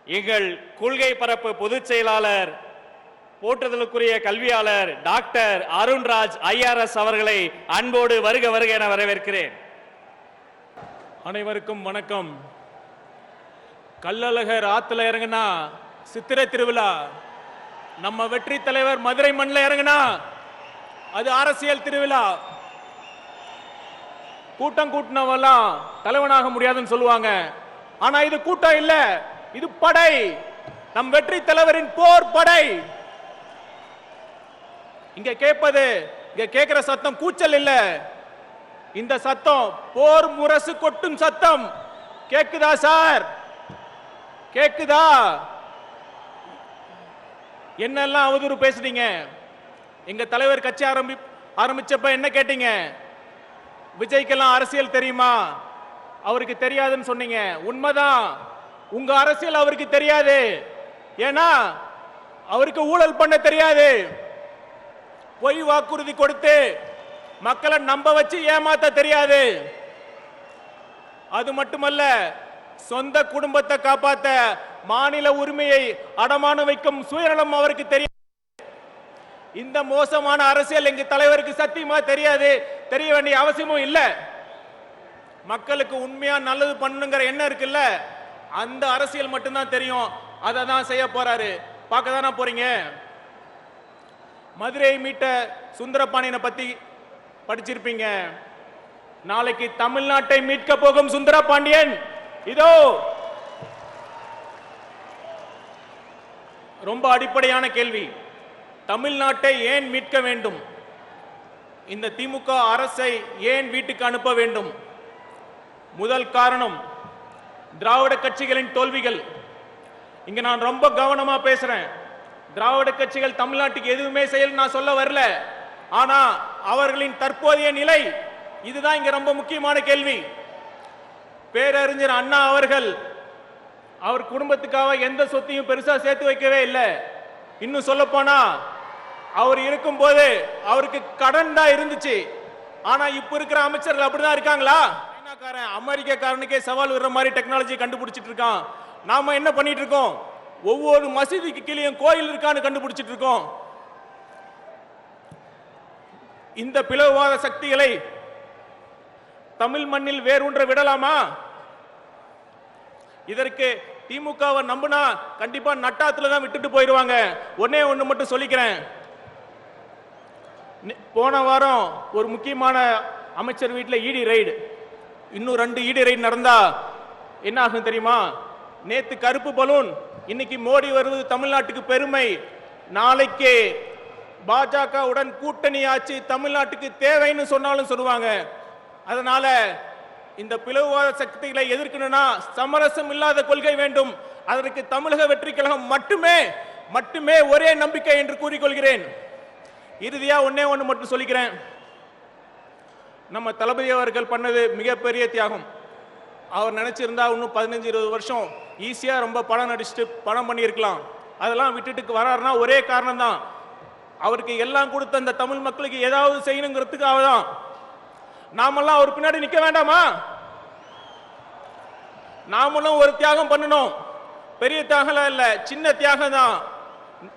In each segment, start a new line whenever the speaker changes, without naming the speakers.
எங்கள் கொள்கை பரப்பு பொதுச் செயலாளர் போற்றுதலுக்குரிய கல்வியாளர் டாக்டர் அருண்ராஜ் ஐஆர்எஸ் அவர்களை அன்போடு வருக வருக என வரவேற்கிறேன்.
அனைவருக்கும் வணக்கம். கள்ளழகர் ஆத்துல இறங்குனா சித்திரை திருவிழா, நம்ம வெற்றி தலைவர் மதுரை மண்ணில் இறங்குனா அது அரசியல் திருவிழா. கூட்டம் கூட்டினவெல்லாம் தலைவனாக முடியாதுன்னு சொல்லுவாங்க. ஆனா இது கூட்டம் இல்ல, இது படை, நம் வெற்றி தலைவரின் போர் படை. இங்க கேட்கிற சத்தம் கூச்சல் இல்ல, இந்த சத்தம் போர் முரசு கொட்டும் சத்தம். கேக்குதா சார்? கேக்குதா? என்னெல்லாம் அவதூறு பேசுறீங்க? எங்க தலைவர் கட்சி ஆரம்பிச்சப்ப என்ன கேட்டீங்க? விஜய்க்கெல்லாம் அரசியல் தெரியுமா? அவருக்கு தெரியாதுன்னு சொன்னீங்க. உண்மைதான், உங்க அரசியல் அவருக்கு தெரியாது. ஏன்னா அவருக்கு ஊழல் பண்ண தெரியாது. பொய் வாக்குறுதி கொடுத்து மக்களை நம்ப வச்சு ஏமாத்த தெரியாது. அது மட்டுமல்ல, சொந்த குடும்பத்தை காப்பாத்த மாநில உரிமையை அடமான வைக்கும் சுயநலம் அவருக்கு தெரியாது. இந்த மோசமான அரசியல் எங்க தலைவருக்கு சத்தியமா தெரியாது, தெரிய வேண்டிய அவசியமும் இல்ல. மக்களுக்கு உண்மையா நல்லது பண்ணுங்கிற எண்ணம் இருக்குல்ல, அந்த அரசியல் மட்டும்தான் தெரியும். அதை தான் செய்ய போறாரு. பார்க்க தானே போறீங்க. மதுரையை மீட்ட சுந்தரபாண்டியனை பத்தி படிச்சிருப்பீங்க. நாளைக்கு தமிழ்நாட்டை மீட்க போகும் சுந்தரபாண்டியன் இதோ. ரொம்ப அடிப்படையான கேள்வி, தமிழ்நாட்டை ஏன் மீட்க வேண்டும்? இந்த திமுக அரசை ஏன் வீட்டுக்கு அனுப்ப வேண்டும்? முதல் காரணம் திராவிட கட்சிகளின் தோல்விகள். இங்க நான் ரொம்ப கவனமா பேசுறேன். திராவிட கட்சிகள் தமிழ்நாட்டுக்கு எதுவுமே செய்யல நான் சொல்ல வரல. ஆனா அவர்களின் தற்போதைய நிலை, இதுதான் இங்க ரொம்ப முக்கியமான கேள்வி. பேரறிஞர் அண்ணா அவர்கள் அவர் குடும்பத்துக்காக எந்த சொத்தையும் பெருசா சேர்த்து வைக்கவே இல்லை. இன்னும் சொல்ல போனா அவர் இருக்கும் போது அவருக்கு கடன் தான் இருந்துச்சு. ஆனா இப்ப இருக்கிற அமைச்சர்கள் அப்படிதான் இருக்காங்களா? அமெரிக்காரனுக்கே சவால் விடுற மாதிரி டெக்னாலஜி கண்டுபிடிச்சிட்டு இருக்கான். நாம என்ன பண்ணிட்டு இருக்கோம்? ஒவ்வொரு மசூதிக்கு கீழே கோயில் இருக்கான்னு கண்டுபிடிச்சிட்டு இருக்கோம். இந்த பிளவுவாத சக்திகளை தமிழ் மண்ணில் வேரூன்ற விடலாமா? இதற்கு திமுகவை நம்பினா கண்டிப்பா நட்டாத்துல தான் விட்டுட்டு போயிடுவாங்க. ஒன்னே ஒண்ணு மட்டும் சொல்லிக்கிறேன். போன வாரம் ஒரு முக்கியமான அமைச்சர் வீட்டில் இடி ரைடு, இன்னும் 2 இடி ரைடு நடந்தா என்ன ஆகும் தெரியுமா? நேத்து கருப்பு பலூன், இன்னைக்கு மோடி வருவது தமிழ்நாட்டுக்கு பெருமை. நாளைக்கு பாஜகவுடன் கூட்டணி ஆட்சி தமிழ்நாட்டுக்கு தேவைன்னு சொன்னாலும் சொல்லுவாங்க. அதனால இந்த பிளவுவாத சக்திகளை எதிர்க்கணும்னா சமரசம் இல்லாத கொள்கை வேண்டும். அதற்கு தமிழக வெற்றி கழகம் மட்டுமே ஒரே நம்பிக்கை என்று கூறிக்கொள்கிறேன். இறுதியா ஒன்னே ஒன்று மட்டும் சொல்லிக்கிறேன். நம்ம தளபதி அவர்கள் பண்ணது மிகப்பெரிய தியாகம். அவர் நினைச்சிருந்தா இன்னும் 15-20 வருஷம் ஈஸியா ரொம்ப படம் நடிச்சுட்டு படம் பண்ணியிருக்கலாம். அதெல்லாம் விட்டுட்டு வராருன்னா ஒரே காரணம் தான், அவருக்கு எல்லாம் கொடுத்த அந்த தமிழ் மக்களுக்கு ஏதாவது செய்யணுங்கிறதுக்காக தான். நாமெல்லாம் அவர் பின்னாடி நிக்க வேண்டாமா? நாமளும் ஒரு தியாகம் பண்ணணும். பெரிய தியாகம் இல்ல, சின்ன தியாகம் தான்.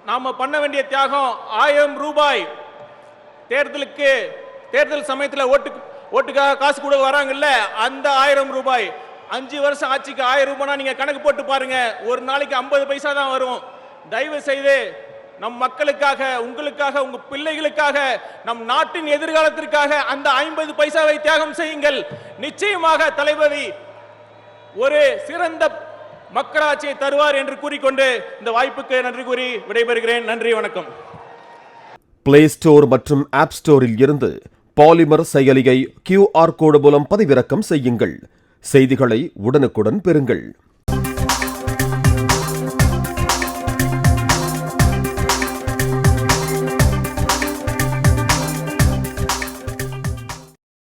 நாம பண்ண வேண்டிய தியாகம் 1000 ரூபாய். தேர்தல் சமயத்தில் ஓட்டுக்காக காசு கூட வராங்கல்ல, அந்த 1000 ரூபாய் 5 வருஷம் ஆட்சிக்கு 1000 ரூபாய் நீங்க கணக்கு போட்டு பாருங்க, ஒரு நாளைக்கு 50 பைசா தான் வரும். தயவு செய்து நம் மக்களுக்காக, உங்களுக்காக, உங்க பிள்ளைகளுக்காக, நம் நாட்டின் எதிர்காலத்திற்காக அந்த 50 பைசாவை தியாகம் செய்யுங்கள். நிச்சயமாக தளபதி ஒரு சிறந்த மக்களாட்சியை தருவார் என்று கூறிக்கொண்டு இந்த வாய்ப்புக்கு நன்றி கூறி விடைபெறுகிறேன். நன்றி, வணக்கம்.
பிளே ஸ்டோர் மற்றும் ஆப் ஸ்டோரில் இருந்து பாலிமர் செயலியை QR கோடு மூலம் பதிவிறக்கம் செய்யுங்கள். செய்திகளை உடனுக்குடன் பெறுங்கள்.